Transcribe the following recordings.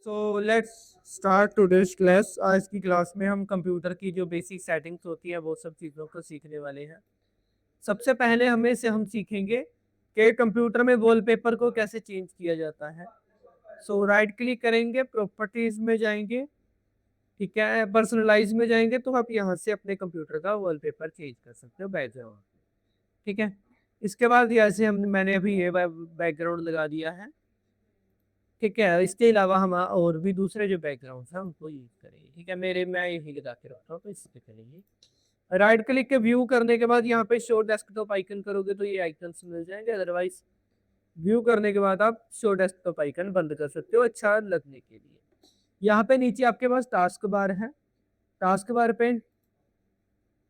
So let's start today's class. आज की class में हम कंप्यूटर की जो बेसिक सेटिंग्स होती है वो सब चीज़ों को सीखने वाले हैं। सबसे पहले हम सीखेंगे कि कंप्यूटर में वॉलपेपर को कैसे चेंज किया जाता है। सो राइट क्लिक करेंगे, प्रॉपर्टीज में जाएंगे, ठीक है, पर्सनलाइज में जाएंगे तो आप यहाँ से अपने कंप्यूटर का वॉलपेपर चेंज कर सकते हो बैकग्राउंड, ठीक है। इसके बाद जैसे मैंने अभी ये बैकग्राउंड लगा दिया है, ठीक है। इसके अलावा हम और भी दूसरे जो बैकग्राउंड है उनको यूज करेंगे, ठीक है। मैं यही लगा के रखता हूँ तो इस पे करेंगे। राइट क्लिक के व्यू करने के बाद यहाँ पे शो डेस्कटॉप आइकन करोगे तो ये आइकन्स मिल जाएंगे। अदरवाइज व्यू करने के बाद आप शो डेस्कटॉप आइकन बंद कर सकते हो अच्छा लगने के लिए। यहाँ पे नीचे आपके पास टास्क बार है। टास्क बार पे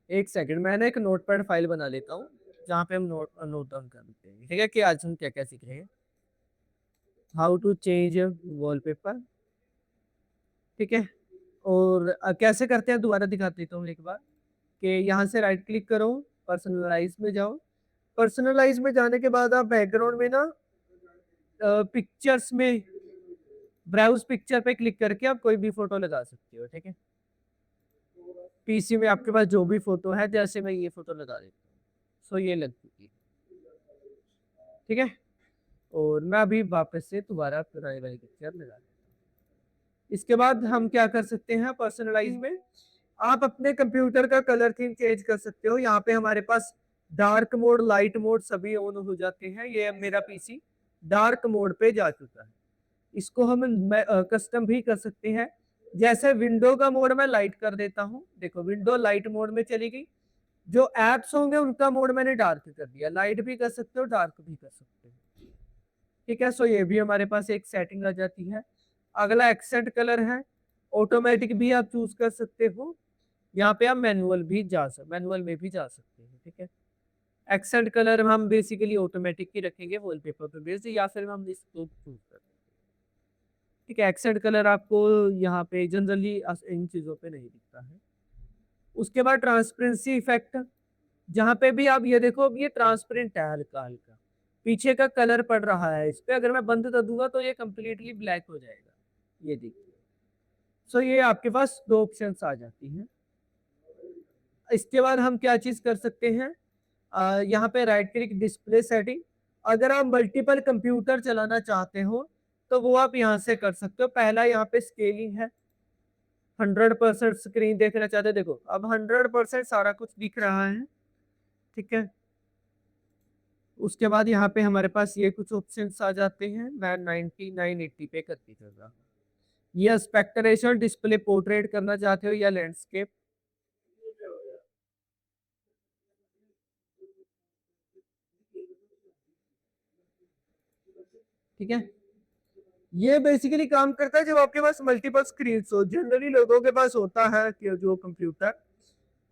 एक सेकंड, मैंने एक नोटपैड फाइल बना लेता हूँ जहाँ पे हम नोट डाउन कर लेते हैं, ठीक है, कि आज हम क्या क्या सीख रहे हैं। हाउ टू चेंज वॉलपेपर, ठीक है। और कैसे करते हैं दोबारा दिखा देता हूँ एक बार, कि यहाँ से राइट क्लिक करो, पर्सनलाइज में जाओ। पर्सनलाइज में जाने के बाद आप बैकग्राउंड में ना पिक्चर्स में ब्राउज पिक्चर पे क्लिक करके आप कोई भी फोटो लगा सकते हो, ठीक है। पीसी में आपके पास जो भी फोटो है, जैसे मैं ये फोटो लगा देता हूँ, सो ये लग चुकी है, ठीक है। और मैं अभी वापस से दोबारा वाली पिक्चर लगा देता हूँ। इसके बाद हम क्या कर सकते हैं, पर्सनलाइज में आप अपने कंप्यूटर का कलर थीम चेंज कर सकते हो। यहाँ पे हमारे पास डार्क मोड, लाइट मोड सभी ऑन हो जाते हैं। ये मेरा पीसी डार्क मोड पे जा चुका है। इसको हम कस्टम भी कर सकते हैं। जैसे विंडो का मोड मैं लाइट कर देता हूँ, देखो विंडो लाइट मोड में चली गई। जो एप्स होंगे उनका मोड मैंने डार्क कर दिया। लाइट भी कर सकते हो, डार्क भी कर सकते हो, ठीक है। सो ये भी हमारे पास एक सेटिंग आ जाती है। अगला एक्सेंट कलर है। ऑटोमेटिक भी आप चूज कर सकते हो। यहाँ पे आप मैनुअल में भी जा सकते हैं, ठीक है। एक्सेंट कलर हम बेसिकली ऑटोमेटिक ही रखेंगे वॉलपेपर पे बेस्ड, या फिर हम इसको चूज कर, ठीक है। एक्सेंट कलर आपको यहाँ पे जनरली इन चीजों पे नहीं दिखता है। उसके बाद ट्रांसपेरेंसी इफेक्ट, जहाँ पे भी आप ये देखो, अब ये ट्रांसपेरेंट है हल्का हल्का, पीछे का कलर पड़ रहा है इस पे। अगर मैं बंद कर दूंगा तो ये कंप्लीटली ब्लैक हो जाएगा, ये देखिए। सो ये आपके पास दो ऑप्शंस आ जाती हैं। इसके बाद हम क्या चीज कर सकते हैं, यहाँ पे राइट क्लिक डिस्प्ले सेटिंग। अगर आप मल्टीपल कंप्यूटर चलाना चाहते हो तो वो आप यहाँ से कर सकते हो। पहला यहाँ पे स्केलिंग है, 100% स्क्रीन देखना चाहते हो, देखो अब 100% सारा कुछ दिख रहा है, ठीक है। उसके बाद यहाँ पे हमारे पास ये कुछ ऑप्शंस आ जाते हैं। मैं 9980 पे करके कर रहा हूँ। ये एस्पेक्ट रेशियो, डिस्प्ले पोर्ट्रेट करना चाहते हो या लैंडस्केप, ठीक है। ये बेसिकली काम करता है जब आपके पास मल्टीपल स्क्रीन हो। जनरली लोगों के पास होता है कि जो कंप्यूटर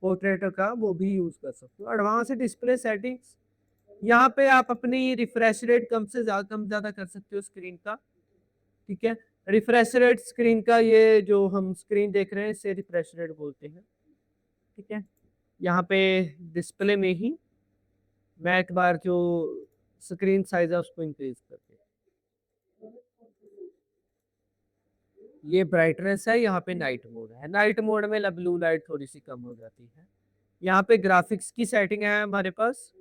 पोर्ट्रेट का वो भी यूज कर सकते हो। एडवांस डिस्प्ले सेटिंग्स, यहाँ पे आप अपनी रिफ्रेश रेट कम ज्यादा कर सकते हो स्क्रीन का, ठीक है। रिफ्रेश रेट स्क्रीन का, ये जो हम स्क्रीन देख रहे हैं इसे रिफ्रेश रेट बोलते हैं, ठीक है। यहाँ पे डिस्प्ले में ही मैं एक बार जो स्क्रीन साइज है उसको इंक्रीज करके, ये ब्राइटनेस है। यहाँ पे नाइट मोड है, नाइट मोड में ब्लू लाइट थोड़ी सी कम हो जाती है। यहाँ पे ग्राफिक्स की सेटिंग है हमारे पास,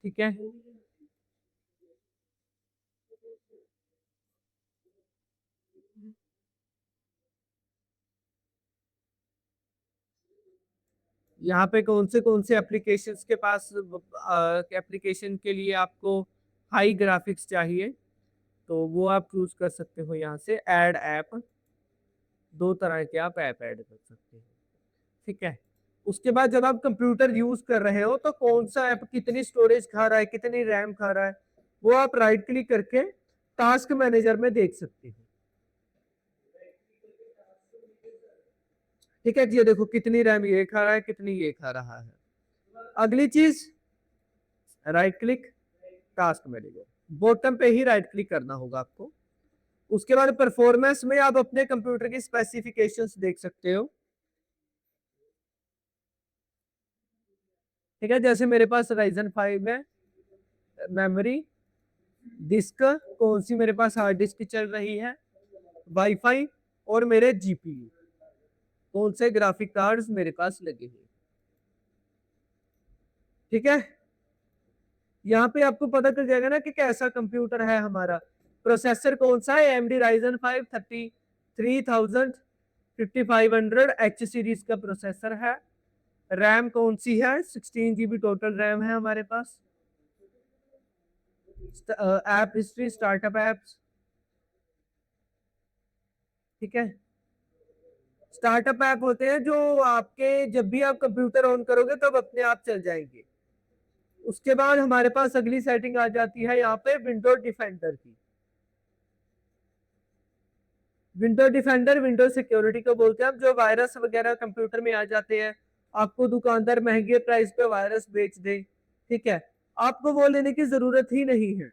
ठीक है। यहाँ पे कौन से एप्लीकेशंस के पास एप्लीकेशन के लिए आपको हाई ग्राफिक्स चाहिए तो वो आप चूज कर सकते हो। यहाँ से ऐड ऐप, दो तरह के आप ऐप ऐड कर सकते हो, ठीक है। उसके बाद जब आप कंप्यूटर यूज कर रहे हो तो कौन सा ऐप कितनी स्टोरेज खा रहा है, कितनी रैम खा रहा है, वो आप राइट क्लिक करके टास्क मैनेजर में देख सकते हो, ठीक है। ये देखो कितनी रैम ये खा रहा है, कितनी ये खा रहा है। अगली चीज, right click task manager, bottom पे ही राइट क्लिक करना होगा आपको। उसके बाद परफॉर्मेंस में आप अपने कंप्यूटर की स्पेसिफिकेशंस देख सकते हो, ठीक है। जैसे मेरे पास Ryzen 5 है, मेमोरी डिस्क कौन सी मेरे पास हार्ड डिस्क चल रही है, वाईफाई और मेरे जीपीयू, कौन से ग्राफिक कार्ड्स मेरे पास लगे हैं। ठीक है, यहाँ पे आपको पता चल जाएगा ना कि कैसा कंप्यूटर है हमारा। प्रोसेसर कौन सा है, AMD Ryzen 5 33,000 5500 H सीरीज का प्रोसेसर है। रैम कौन सी है, 16 GB टोटल रैम है हमारे पास। App history, startup apps. ठीक है, स्टार्टअप ऐप होते हैं जो आपके जब भी आप कंप्यूटर ऑन करोगे तब अपने आप चल जाएंगे। उसके बाद हमारे पास अगली सेटिंग आ जाती है यहाँ पे विंडो डिफेंडर की। विंडो डिफेंडर विंडो सिक्योरिटी को बोलते हैं हम, जो वायरस वगैरह कंप्यूटर में आ जाते हैं, आपको दुकानदार महंगे प्राइस पे वायरस बेच दे, ठीक है, आपको वो लेने की जरूरत ही नहीं है।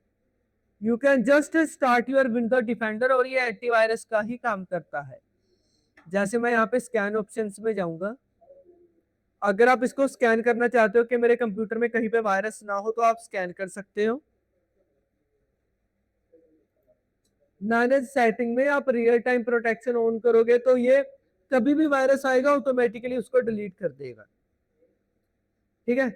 You can just start your window defender और ये एंटीवायरस का ही काम करता है। जैसे मैं यहाँ पे स्कैन ऑप्शंस में जाऊंगा, अगर आप इसको स्कैन करना चाहते हो कि मेरे कंप्यूटर में कहीं पे वायरस ना हो तो आप स्कैन कर सकते हो। मैनेज सेटिंग में आप रियल टाइम प्रोटेक्शन ऑन करोगे तो ये कभी भी वायरस आएगा ऑटोमेटिकली उसको डिलीट कर देगा। ठीक है,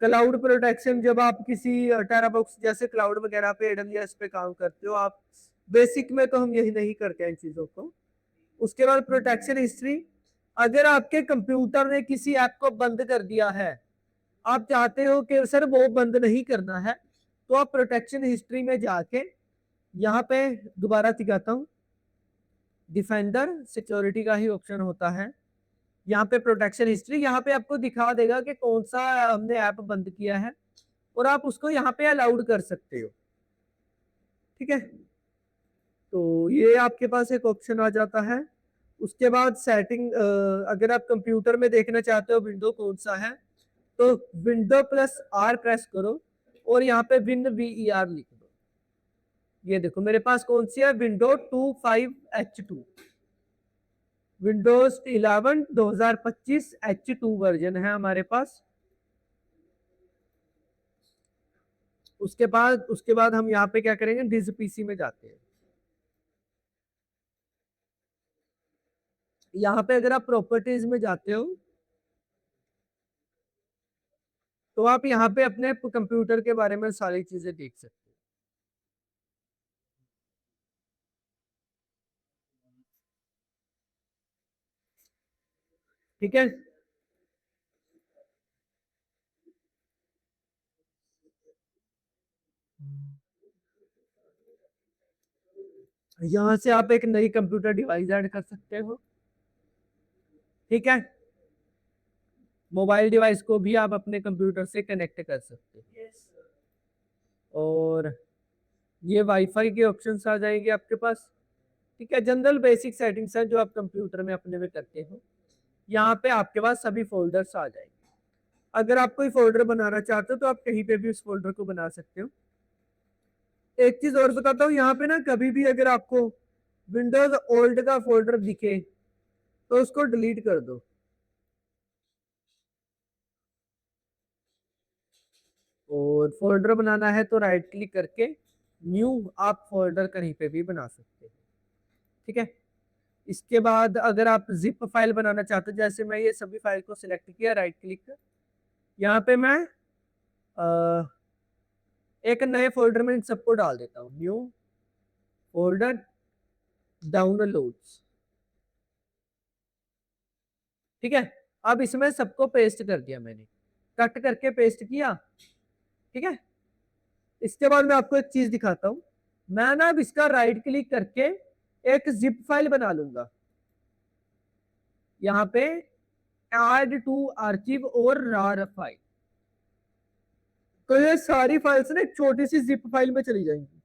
क्लाउड प्रोटेक्शन, जब आप किसी टेराबॉक्स जैसे क्लाउड वगैरह पे AWS पे काम करते हो आप, बेसिक में तो हम यही नहीं करते हैं इन चीजों को। उसके बाद प्रोटेक्शन हिस्ट्री, अगर आपके कंप्यूटर ने किसी ऐप को बंद कर दिया है, आप चाहते हो कि सर वो बंद नहीं करना है, तो आप प्रोटेक्शन हिस्ट्री में जाके यहाँ पे दोबारा दिखाता हूँ, डिफेंडर सिक्योरिटी का ही ऑप्शन होता है, यहाँ पे प्रोटेक्शन हिस्ट्री, यहाँ पे आपको दिखा देगा कि कौन सा हमने ऐप बंद किया है और आप उसको यहाँ पे अलाउड कर सकते हो। ठीक है, तो ये आपके पास एक ऑप्शन आ जाता है। उसके बाद सेटिंग, अगर आप कंप्यूटर में देखना चाहते हो विंडो कौन सा है, तो विंडो प्लस R प्रेस करो और यहाँ पे WinVer लिख दो। ये देखो मेरे पास कौन सी है, window 25H2, Windows 11 2025 H2 version है हमारे पास। उसके बाद हम यहाँ पे क्या करेंगे, डिज पीसी में जाते हैं। यहाँ पे अगर आप प्रॉपर्टीज में जाते हो तो आप यहाँ पे अपने कंप्यूटर के बारे में सारी चीजें देख सकते हो। ठीक है, यहाँ से आप एक नई कंप्यूटर डिवाइस ऐड कर सकते हो। ठीक है, मोबाइल डिवाइस को भी आप अपने कंप्यूटर से कनेक्ट कर सकते हो। और ये वाईफाई के ऑप्शंस आ जाएंगे आपके पास। ठीक है, जनरल बेसिक सेटिंग्स है जो आप कंप्यूटर में अपने में करते हो। यहाँ पे आपके पास सभी फोल्डर्स आ जाएंगे। अगर आप कोई फोल्डर बनाना चाहते हो तो आप कहीं पे भी उस फोल्डर को बना सकते हो। एक चीज और बताता हूँ, यहाँ पे ना कभी भी अगर आपको विंडोज ओल्ड का फोल्डर दिखे तो उसको डिलीट कर दो। और फोल्डर बनाना है तो राइट क्लिक करके न्यू आप फोल्डर कहीं पे भी बना सकते हैं। ठीक है, इसके बाद अगर आप जिप फाइल बनाना चाहते हो, जैसे मैं ये सभी फाइल को सिलेक्ट किया, राइट क्लिक, यहाँ पे मैं एक नए फोल्डर में इन सबको डाल देता हूँ, न्यू फोल्डर डाउनलोड्स। ठीक है, अब इसमें सबको पेस्ट कर दिया मैंने, कट करके पेस्ट किया। ठीक है, इसके बाद मैं आपको एक चीज दिखाता हूं, मैं ना अब इसका राइट क्लिक करके एक जिप फाइल बना लूंगा, यहाँ पे ऐड टू आर्चिव और रार फाइल, तो ये सारी फाइल्स ना एक छोटी सी जिप फाइल में चली जाएंगी।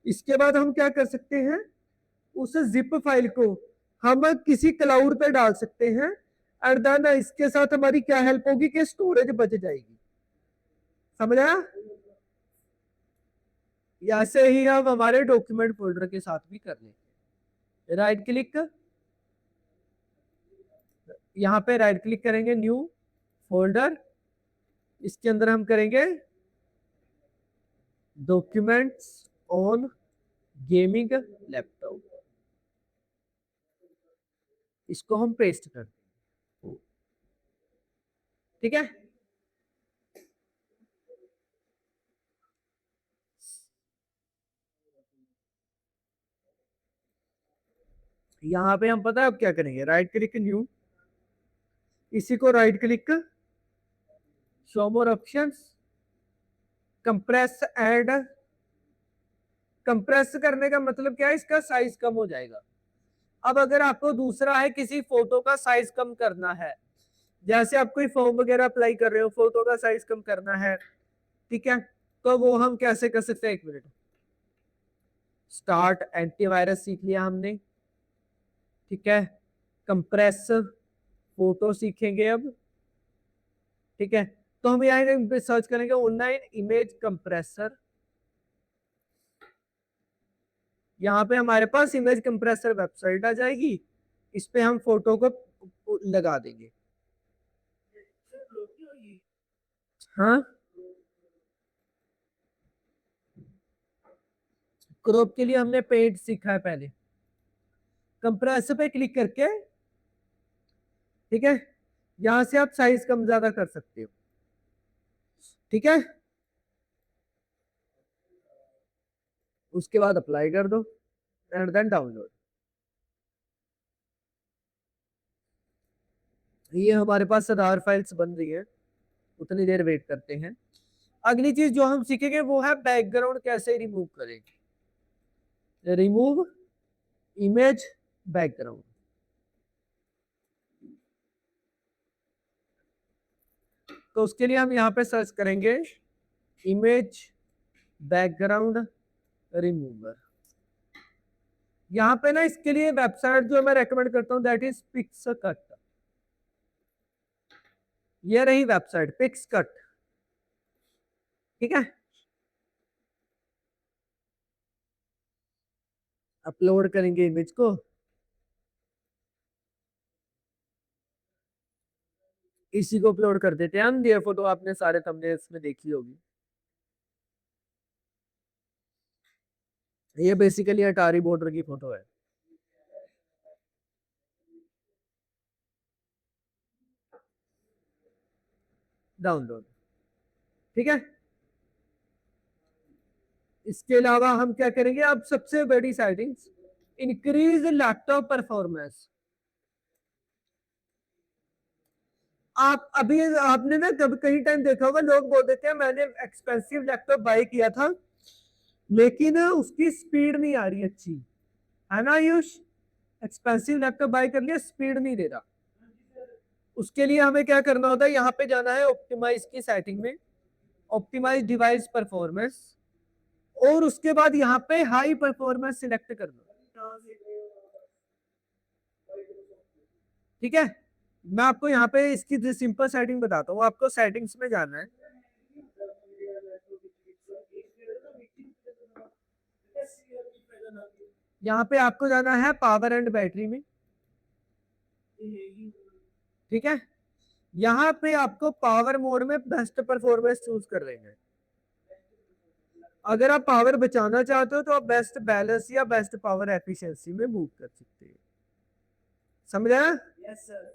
इसके बाद हम क्या कर सकते हैं, उस जिप फाइल को हम किसी क्लाउड पे डाल सकते हैं, एंड देन इसके साथ हमारी क्या हेल्प होगी कि स्टोरेज बच जाएगी। समझ आया? ऐसे ही हम हमारे डॉक्यूमेंट फोल्डर के साथ भी कर लेंगे। राइट क्लिक, यहाँ पे राइट क्लिक करेंगे, न्यू फोल्डर, इसके अंदर हम करेंगे डॉक्यूमेंट्स ऑन गेमिंग लैपटॉप। इसको हम पेस्ट कर देंगे, ठीक है। यहाँ पे हम पता है अब क्या करेंगे, राइट क्लिक न्यू, इसी को right click, show more options, compress and, compress करने का मतलब क्या है, इसका साइज कम हो जाएगा। अब अगर आपको दूसरा है किसी फोटो का साइज कम करना है, जैसे आप कोई फॉर्म वगैरह अप्लाई कर रहे हो, फोटो का साइज कम करना है, ठीक है, तो वो हम कैसे कर सकते हैं, एक मिनट, स्टार्ट एंटीवायरस सीख लिया हमने, ठीक है, कंप्रेस फोटो सीखेंगे अब, ठीक है। तो हम यहाँ सर्च करेंगे ऑनलाइन इमेज कंप्रेसर, यहाँ पे हमारे पास इमेज कंप्रेसर वेबसाइट आ जाएगी, इस पे हम फोटो को लगा देंगे। हाँ, क्रॉप के लिए हमने पेंट सीखा है पहले, कंप्रेसर पे क्लिक करके, ठीक है, यहां से आप साइज कम ज्यादा कर सकते हो, ठीक है। उसके बाद अप्लाई कर दो एंड देन डाउनलोड। ये हमारे पास आधार फाइल्स बन रही है, उतनी देर वेट करते हैं। अगली चीज जो हम सीखेंगे वो है बैकग्राउंड कैसे रिमूव करें, रिमूव इमेज बैकग्राउंड। तो उसके लिए हम यहाँ पे सर्च करेंगे इमेज बैकग्राउंड रिमूवर। यहाँ पे ना इसके लिए वेबसाइट जो मैं रेकमेंड करता हूँ दैट इज पिक्सकट, ये रही वेबसाइट पिक्सकट, ठीक है। अपलोड करेंगे इमेज को, इसी को अपलोड कर देते हैं हम। ये फोटो आपने सारे थंबनेल्स में देखी होगी, ये बेसिकली अटारी बॉर्डर की फोटो है। डाउनलोड, ठीक है। इसके अलावा हम क्या करेंगे, अब सबसे बड़ी सेटिंग्स, इंक्रीज लैपटॉप परफॉर्मेंस। आप अभी आपने ना कभी कहीं टाइम देखा होगा, लोग बोल देते हैं मैंने एक्सपेंसिव लैपटॉप बाय किया था लेकिन उसकी स्पीड नहीं आ रही अच्छी, है ना आयुष, एक्सपेंसिव लैपटॉप बाय कर लिया स्पीड नहीं दे रहा। उसके लिए हमें क्या करना होता है, यहाँ पे जाना है ऑप्टिमाइज की सेटिंग में, ऑप्टिमाइज डिवाइस परफॉर्मेंस, और उसके बाद यहाँ पे हाई परफॉर्मेंस सिलेक्ट करना, ठीक है। मैं आपको यहाँ पे इसकी सिंपल सेटिंग बताता हूँ, आपको सेटिंग्स में जाना है, यहाँ पे आपको जाना है पावर एंड बैटरी में, ठीक है। यहाँ पे आपको पावर मोड में बेस्ट परफॉर्मेंस चूज कर लेना है। अगर आप पावर बचाना चाहते हो तो आप बेस्ट बैलेंस या बेस्ट पावर एफिशिएंसी में मूव कर सकते हैं, समझा? Yes sir.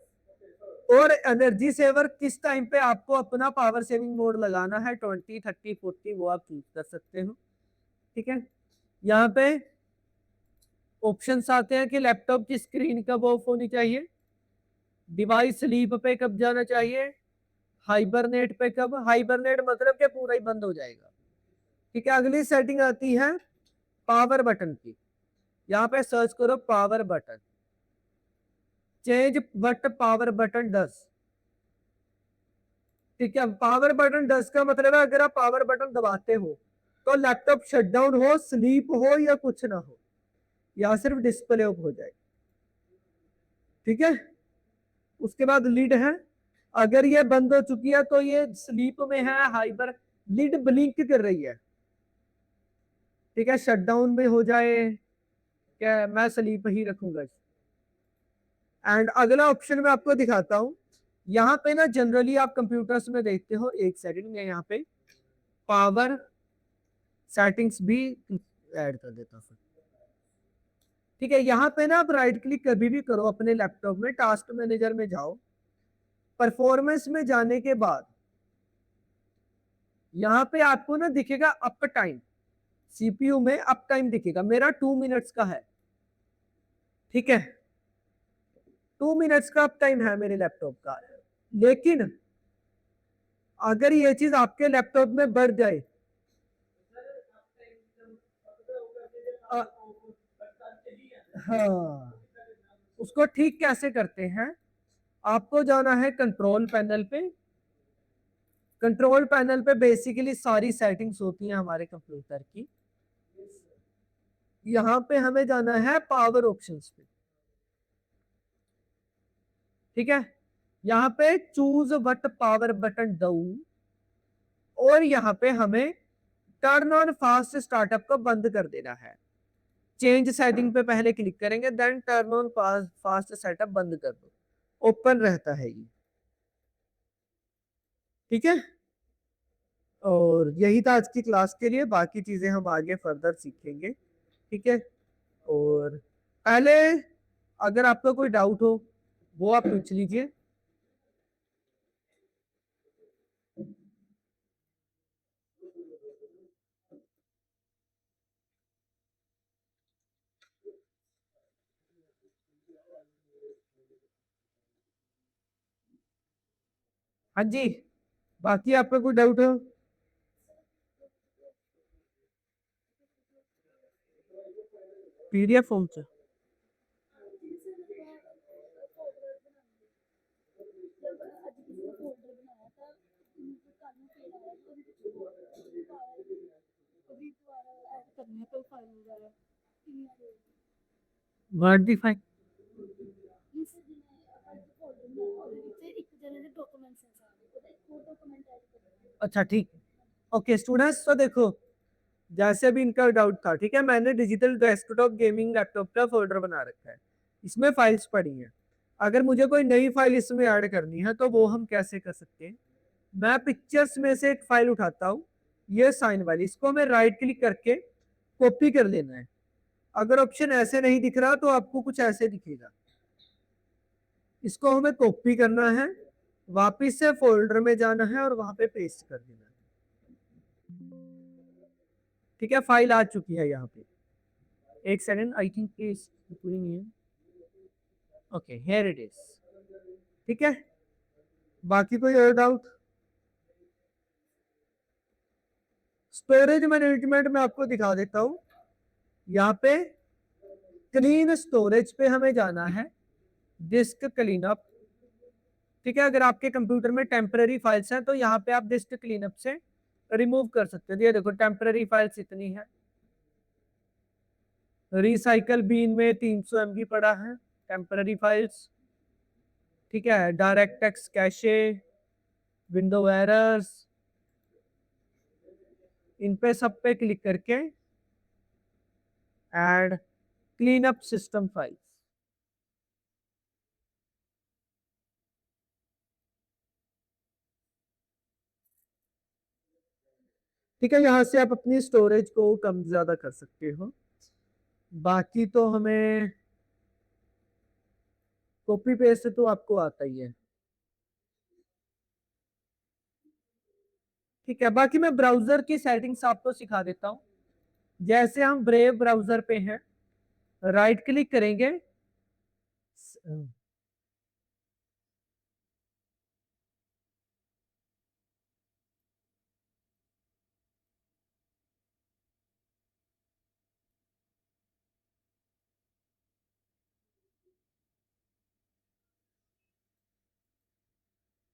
और एनर्जी सेवर किस टाइम पे आपको अपना पावर सेविंग मोड लगाना है, 20, 30, 40 वो आप चूज कर सकते हो, ठीक है। यहाँ पे ऑप्शंस आते हैं कि लैपटॉप की स्क्रीन कब ऑफ होनी चाहिए, डिवाइस स्लीप पे कब जाना चाहिए, हाइबरनेट पे कब, हाइबरनेट मतलब कि पूरा ही बंद हो जाएगा, ठीक है। अगली सेटिंग आती है पावर बटन की, यहाँ पे सर्च करो power button, change what power button does, ठीक है। पावर बटन डज का मतलब है अगर आप पावर बटन दबाते हो तो लैपटॉप शटडाउन हो, स्लीप हो या कुछ ना हो, या सिर्फ डिस्प्ले ऑफ हो जाए, ठीक है। उसके बाद लीड है, अगर ये बंद हो चुकी है तो ये स्लीप में है, हाइबर, लीड ब्लिंक कर रही है, ठीक है। शटडाउन में हो जाए क्या, मैं स्लीप ही रखूंगा। एंड अगला ऑप्शन मैं आपको दिखाता हूं, यहाँ पे ना जनरली आप कंप्यूटर्स में देखते हो, एक सेकंड में यहाँ पे पावर सेटिंग्स भी ऐड कर देता हूँ, ठीक है, यहाँ पे ना आप राइट क्लिक कभी भी करो अपने लैपटॉप में, टास्क मैनेजर में जाओ, परफॉर्मेंस में जाने के बाद यहाँ पे आपको ना दिखेगा अप टाइम, सीपीयू में अप टाइम दिखेगा, मेरा 2 मिनट्स का है। ठीक है, 2 मिनट्स का अप टाइम है मेरे लैपटॉप का। लेकिन अगर ये चीज आपके लैपटॉप में बढ़ जाए, हाँ, उसको ठीक कैसे करते हैं, आपको जाना है कंट्रोल पैनल पे। कंट्रोल पैनल पे बेसिकली सारी सेटिंग्स होती हैं हमारे कंप्यूटर की। यहाँ पे हमें जाना है पावर ऑप्शंस पे। ठीक है, यहाँ पे choose what power button down, और यहाँ पे हमें टर्न ऑन फास्ट स्टार्टअप को बंद कर देना है। चेंज सेटिंग पे पहले क्लिक करेंगे, then turn on fast setup बंद कर दो, ओपन रहता है ये। ठीक है, और यही था आज की क्लास के लिए, बाकी चीजें हम आगे फर्दर सीखेंगे। ठीक है, और पहले अगर आपका कोई डाउट हो वो आप पूछ लीजिए। हाँ जी, बाकी आपका कोई डाउट हो? पीडीएफ फॉर्म से वर्ड दी फाइल। अच्छा ठीक, ओके स्टूडेंट्स, तो देखो जैसे भी इनका डाउट था, ठीक है, मैंने डिजिटल डेस्कटॉप गेमिंग लैपटॉप का फोल्डर बना रखा है, इसमें फाइल्स पड़ी हैं। अगर मुझे कोई नई फाइल इसमें ऐड करनी है तो वो हम कैसे कर सकते हैं? मैं पिक्चर्स में से एक फाइल उठाता हूँ, ये साइन वाली, इसको मैं राइट क्लिक करके कॉपी कर लेना है। अगर ऑप्शन ऐसे नहीं दिख रहा तो आपको कुछ ऐसे दिखेगा, इसको हमें कॉपी करना है, वापिस से फोल्डर में जाना है और वहां पे पेस्ट कर देना है। ठीक है, फाइल आ चुकी है यहाँ पे, एक सेकंड, आई थिंक इज पूरी नहीं है। Okay, here it is. ठीक है, बाकी कोई और डाउट? स्टोरेज मैनेजमेंट में आपको दिखा देता हूं, यहाँ पे क्लीन स्टोरेज पे हमें जाना है, डिस्क क्लीन अप। ठीक है, अगर आपके कंप्यूटर में टेम्पररी फाइल्स हैं तो यहाँ पे आप डिस्क क्लीनअप से रिमूव कर सकते हो। ये देखो टेम्पररी फाइल्स इतनी है, रिसाइकल बीन में 300 MB पड़ा है टेम्पररी फाइल्स। ठीक है, direct text cache, window errors, इन पे सब पे क्लिक करके add clean up system files. ठीक है, यहां से आप अपनी स्टोरेज को कम ज्यादा कर सकते हो। बाकी तो हमें कॉपी पेस्ट तो आपको आता ही है। ठीक है, बाकी मैं ब्राउजर की सेटिंग्स आपको सिखा देता हूँ। जैसे हम ब्रेव ब्राउजर पे हैं, राइट क्लिक करेंगे,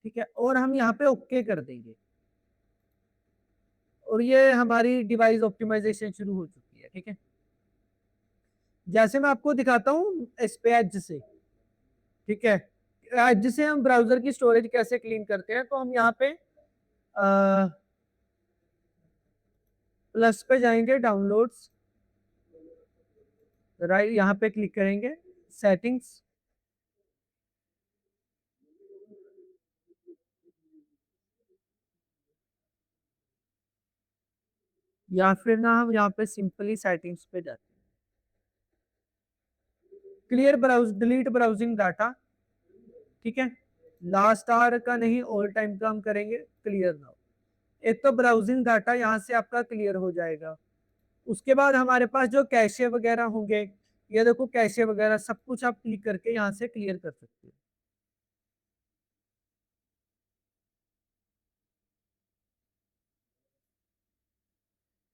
ठीक है, और हम यहाँ पे ओके कर देंगे, और ये हमारी डिवाइस ऑप्टिमाइजेशन शुरू हो चुकी है। ठीक है, जैसे मैं आपको दिखाता हूँ इस पे एज से। ठीक है, एज से हम ब्राउजर की स्टोरेज कैसे क्लीन करते हैं, तो हम यहाँ पे प्लस पे जाएंगे, डाउनलोड्स, राइट यहाँ पे क्लिक करेंगे, सेटिंग्स, या फिर ना हम यहाँ पे सिंपली सेटिंग्स पे जाते हैं। Clear browse, delete browsing data, ठीक है। लास्ट आवर का नहीं, ऑल टाइम का हम करेंगे क्लियर नाउ। एक तो ब्राउजिंग डाटा यहाँ से आपका क्लियर हो जाएगा। उसके बाद हमारे पास जो कैशे वगैरह होंगे, ये देखो कैशे वगैरह सब कुछ आप क्लिक करके यहाँ से क्लियर कर सकते हो।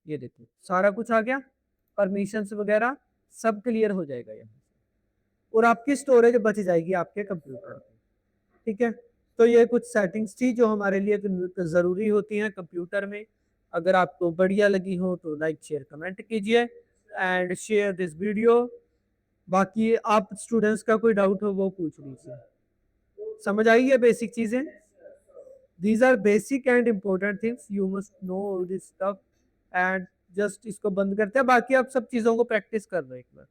ये देखो सारा कुछ आ गया, परमिशंस वगैरह सब क्लियर हो जाएगा यहाँ से, और आपकी स्टोरेज बच जाएगी आपके कंप्यूटर में, ठीक है। तो ये कुछ सेटिंग्स थी जो हमारे लिए जरूरी होती हैं कंप्यूटर में। अगर आपको बढ़िया लगी हो तो लाइक शेयर कमेंट कीजिए एंड शेयर दिस वीडियो। बाकी आप स्टूडेंट्स का कोई डाउट हो वो पूछ लीजिए। समझ आई है बेसिक चीजें? These are basic and important things, you must know all this stuff. And just इसको बंद करते हैं, बाकी आप सब चीजों को प्रैक्टिस कर रहे हैं एक बार।